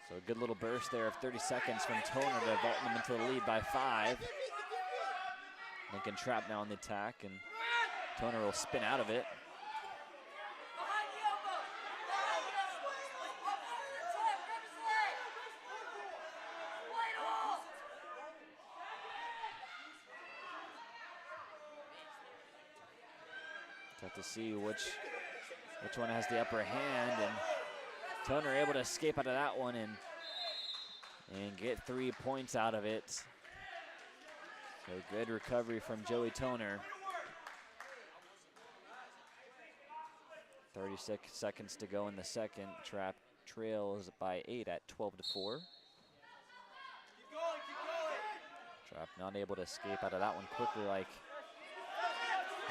So a good little burst there of 30 seconds from Toner to vault them into the lead by 5. Lincoln Trap now on the attack, and Toner will spin out of it. Tough to see which one has the upper hand, and Toner able to escape out of that one and get 3 points out of it. So good recovery from Joey Toner. 36 seconds to go in the second. Trap trails by 8 at 12-4. Trapp not able to escape out of that one quickly like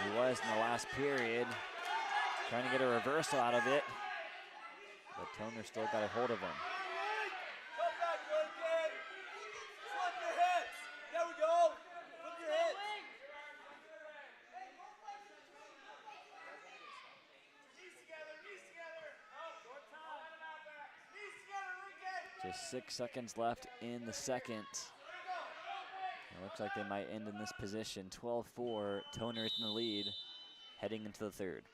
he was in the last period. Trying to get a reversal out of it, but Toner still got a hold of him. Just 6 seconds left in the second. It looks like they might end in this position. 12-4, Toner is in the lead, heading into the third.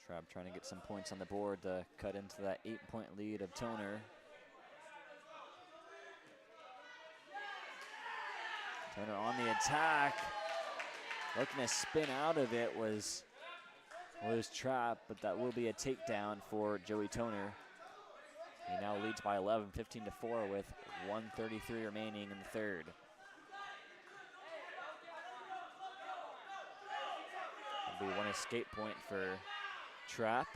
Trapp trying to get some points on the board to cut into that 8-point lead of Toner. Toner on the attack. Looking to spin out of it was Trapp, but that will be a takedown for Joey Toner. He now leads by 11, 15-4 with 1:33 remaining in the third. That'll be one escape point for Trapp.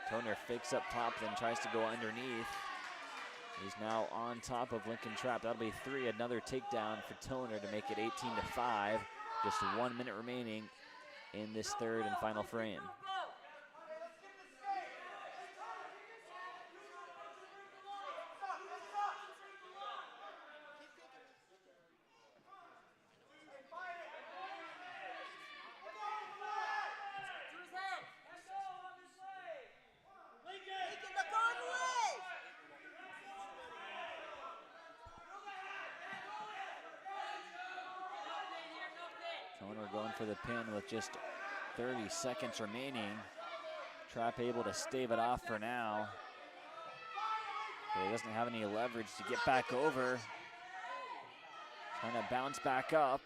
Toner fakes up top, then tries to go underneath. He's now on top of Lincoln Trapp. That'll be 3, another takedown for Toner to make it 18-5. Just 1 minute remaining in this third and final frame. Toner going for the pin with just 30 seconds remaining. Trapp able to stave it off for now. But he doesn't have any leverage to get back over. Trying to bounce back up.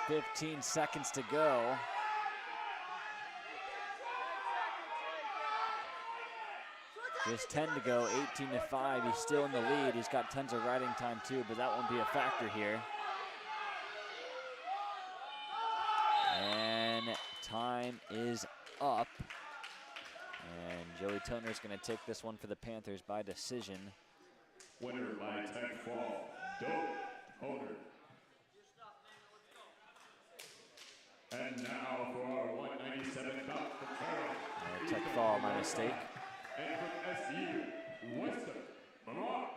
15 seconds to go. Just 10 to go, 18-5. He's still in the lead. He's got tons of riding time too, but that won't be a factor here. And time is up. And Joey Toner is going to take this one for the Panthers by decision. Winner by 10-fall, Toner. And now for our 197 bout from Ferrum. Tech fall, my mistake. And from SU, Western Vermont.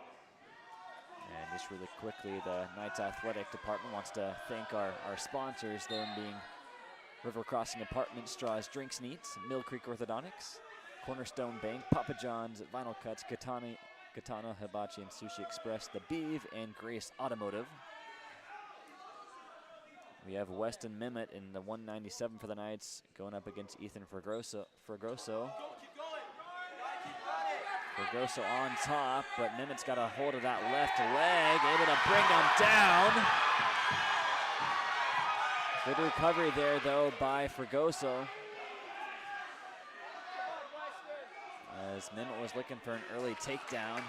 And just really quickly, the Knights Athletic Department wants to thank our sponsors, them being River Crossing Apartments, Straws, Drinks, Neats, Mill Creek Orthodontics, Cornerstone Bank, Papa John's, Vinyl Cuts, Katana, Hibachi, and Sushi Express, The Beeve, and Grace Automotive. We have Weston Mimmet in the 197 for the Knights, going up against Ethan Fregoso. Fregoso on top, but Mimmet's got a hold of that left leg, able to bring him down. Good recovery there, though, by Fregoso. As Mimmet was looking for an early takedown.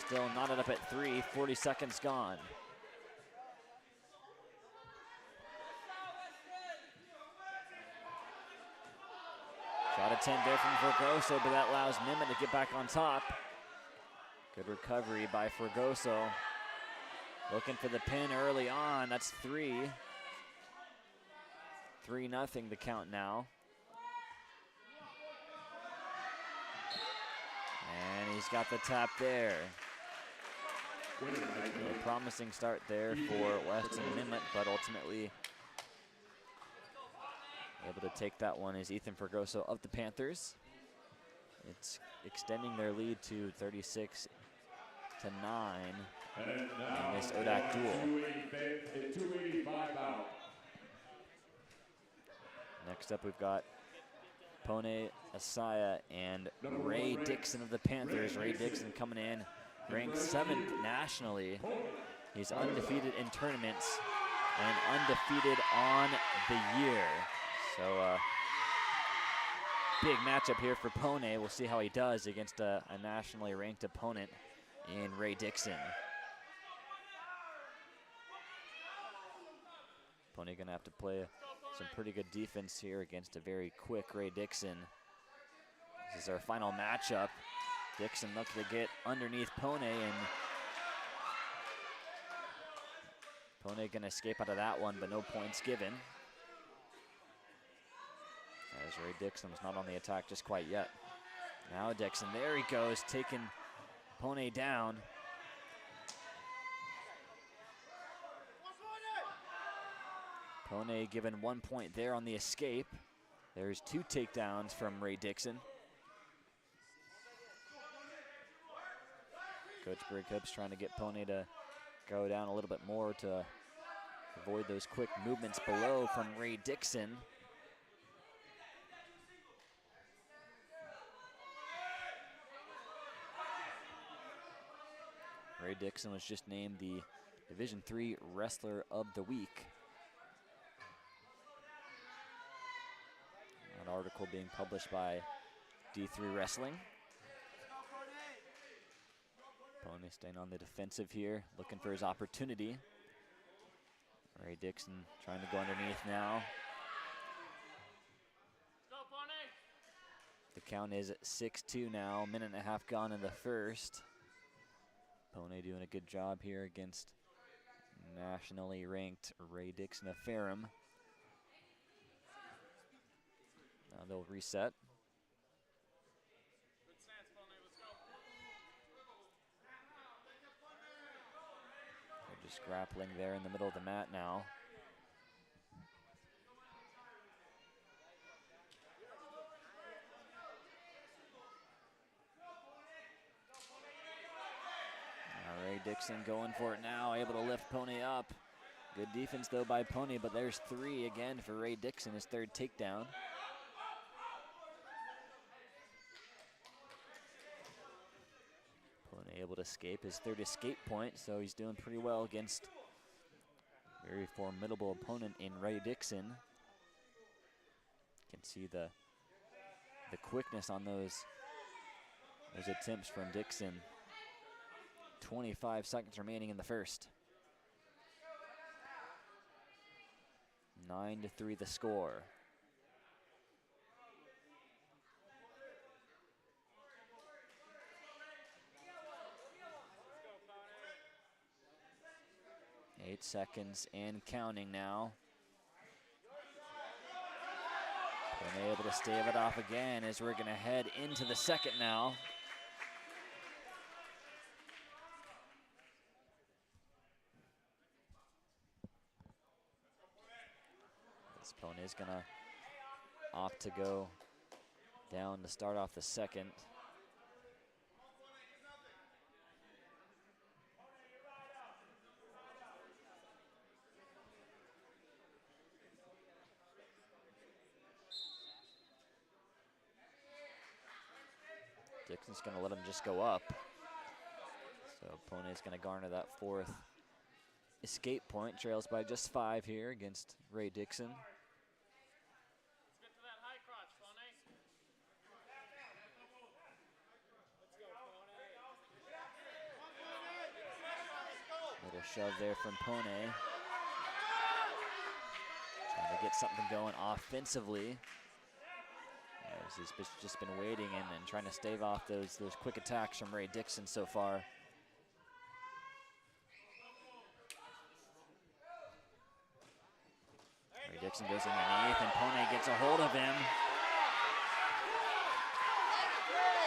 Still knotted up at 3, 40 seconds gone. Shot attempt there from Fregoso, but that allows Mimmet to get back on top. Good recovery by Fregoso. Looking for the pin early on. That's 3. 3-0 the count now. And he's got the tap there. A promising start there for Weston Mimmet, but ultimately able to take that one is Ethan Fregoso of the Panthers. It's extending their lead to 36-9 in this ODAC duel. Next up, we've got Pone Asaya and Ray Dixon of the Panthers. Ray Dixon coming in, ranked 7th nationally. He's undefeated in tournaments and undefeated on the year. So big matchup here for Pone. We'll see how he does against a nationally ranked opponent in Ray Dixon. Pone gonna have to play some pretty good defense here against a very quick Ray Dixon. This is our final matchup. Dixon looking to get underneath Pone, and Pone gonna escape out of that one, but no points given. As Ray Dixon was not on the attack just quite yet. Now Dixon, there he goes, taking Pone down. Pone given 1 point there on the escape. There's 2 takedowns from Ray Dixon. Coach Brigghoops trying to get Pone to go down a little bit more to avoid those quick movements below from Ray Dixon. Ray Dixon was just named the Division III Wrestler of the Week. An article being published by D3 Wrestling. Pone staying on the defensive here, looking for his opportunity. Ray Dixon trying to go underneath now. The count is at 6-2 now, minute and a half gone in the first. Pone doing a good job here against nationally ranked Ray Dixon of Ferrum. Now they'll reset. They're just grappling there in the middle of the mat now. Ray Dixon going for it now, able to lift Pone up. Good defense though by Pone, but there's 3 again for Ray Dixon, his 3rd takedown. Pone able to escape his 3rd escape point, so he's doing pretty well against a very formidable opponent in Ray Dixon. You can see the quickness on those attempts from Dixon. 25 seconds remaining in the first. 9-3 the score. Eight seconds and counting now. Pone able to stave it off again as we're gonna head into the second now. Pone is gonna opt to go down to start off the second. Dixon's gonna let him just go up. So Pone is gonna garner that 4th escape point, trails by just 5 here against Ray Dixon. Little shove there from Pone. Trying to get something going offensively. As he's just been waiting and trying to stave off those quick attacks from Ray Dixon so far. Ray Dixon goes underneath and Pone gets a hold of him.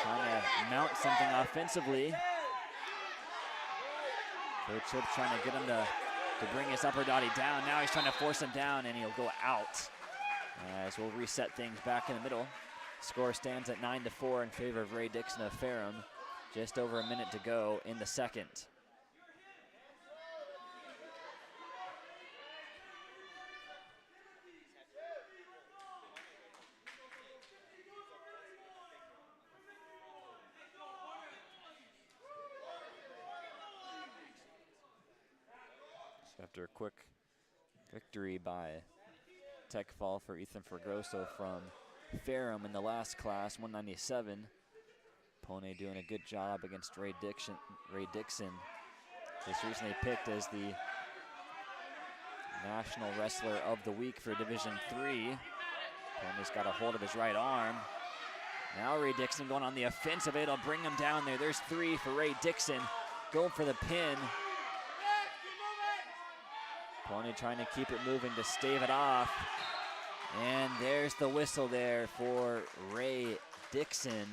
Trying to mount something offensively. Coach Hip trying to get him to bring his upper body down. Now he's trying to force him down and he'll go out. As we'll reset things back in the middle. Score stands at 9-4 in favor of Ray Dixon of Ferrum. Just over a minute to go in the second. So after a quick victory by tech fall for Ethan Fergroso from Ferrum in the last class, 197. Pone doing a good job against Ray Dixon. Just recently picked as the National Wrestler of the Week for Division III. Pone's got a hold of his right arm. Now Ray Dixon going on the offensive. It'll bring him down there. There's 3 for Ray Dixon. Going for the pin. Pone trying to keep it moving to stave it off. And there's the whistle there for Ray Dixon.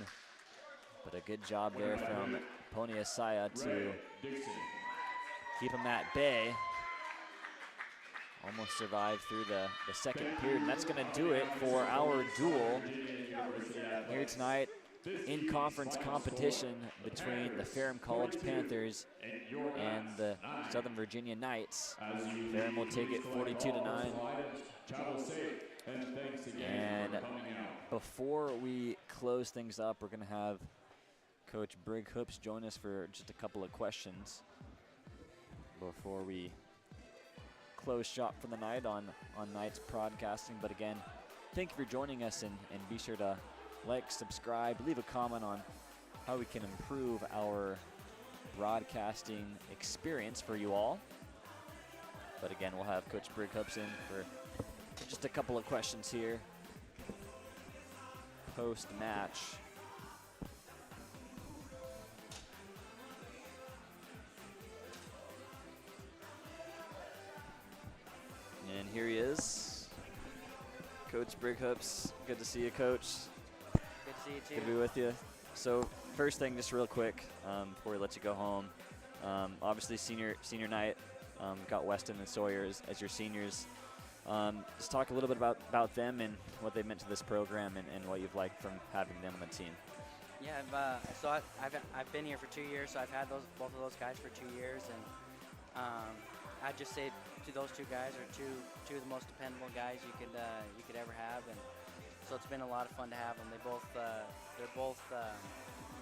But a good job there from Pone Asaya to keep him at bay. Almost survived through the second period. And that's going to do it for our duel here tonight in conference competition between the Ferrum College Panthers and the Southern Virginia Knights. Ferrum will take it 42-9. And before we close things up, we're going to have Coach Brig Hoops join us for just a couple of questions before we close shop for the night on Knights Broadcasting. But again, thank you for joining us, and be sure to like, subscribe, leave a comment on how we can improve our broadcasting experience for you all. But again, we'll have Coach Brig Hoops in for just a couple of questions here post-match. And here he is, Coach Brig Hoops. Good to see you, Coach. Good to see you too. Good to be with you. So first thing, just real quick, before we let you go home, obviously senior night, got Weston and Sawyer as your seniors. Just talk a little bit about them and what they meant to this program and what you've liked from having them on the team. Yeah, I've been here for 2 years, so I've had both of those guys for 2 years, and I'd just say those 2 guys are two of the most dependable guys you could ever have, and so it's been a lot of fun to have them. They're both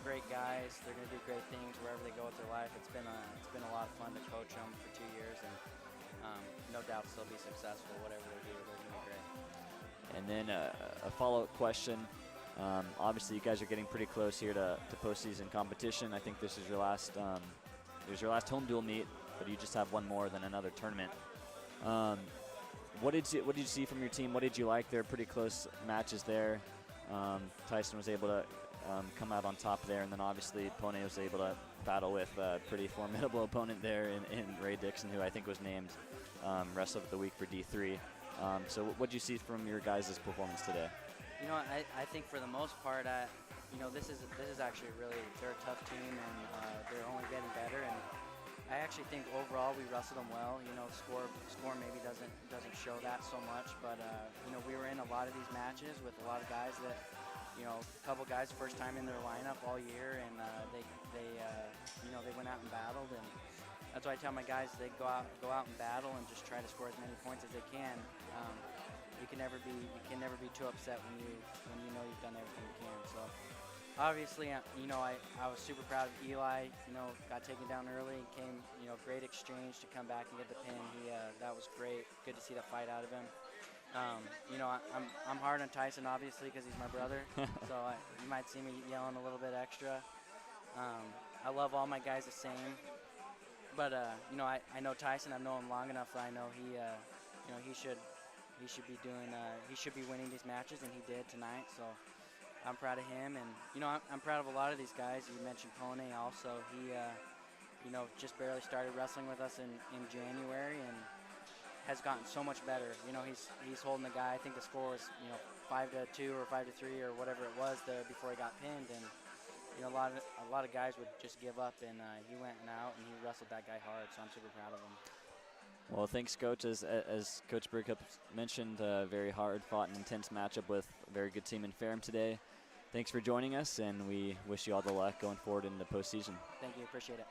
great guys. They're going to do great things wherever they go with their life. It's been a lot of fun to coach them for 2 years, and no doubt they'll be successful. Whatever they do, they're going to be great. And then a follow-up question. Obviously, you guys are getting pretty close here to postseason competition. I think this is your last home duel meet, but you just have one more than another tournament. What did you see from your team? What did you like? There are pretty close matches there. Tyson was able to come out on top there, and then obviously Pone was able to battle with a pretty formidable opponent there in Ray Dixon, who I think was named Wrestler of the Week for D3. So what did you see from your guys' performance today? You know, I think for the most part, this is actually they're a tough team, and they're only getting better. And I actually think overall we wrestled them well. You know, score maybe doesn't show that so much, but we were in a lot of these matches with a lot of guys that, a couple guys first time in their lineup all year, and they went out and battled, and that's why I tell my guys they go out and battle and just try to score as many points as they can. You can never be too upset when you know you've done everything you can. So obviously, I was super proud of Eli. Got taken down early, came, great exchange to come back and get the pin. That was great. Good to see that fight out of him. I'm hard on Tyson, obviously, because he's my brother. So you might see me yelling a little bit extra. I love all my guys the same. But I know Tyson. I've known him long enough that I know he should be winning these matches, and he did tonight. So I'm proud of him, and I'm proud of a lot of these guys. You mentioned Pone also. He just barely started wrestling with us in January, and has gotten so much better. He's holding the guy. I think the score was 5-2 or 5-3 or whatever it was there before he got pinned, and a lot of guys would just give up, and he went out and he wrestled that guy hard. So I'm super proud of him. Well, thanks, Coach. As Coach Brickup mentioned, a very hard-fought and intense matchup with a very good team in Ferrum today. Thanks for joining us, and we wish you all the luck going forward in the postseason. Thank you. Appreciate it.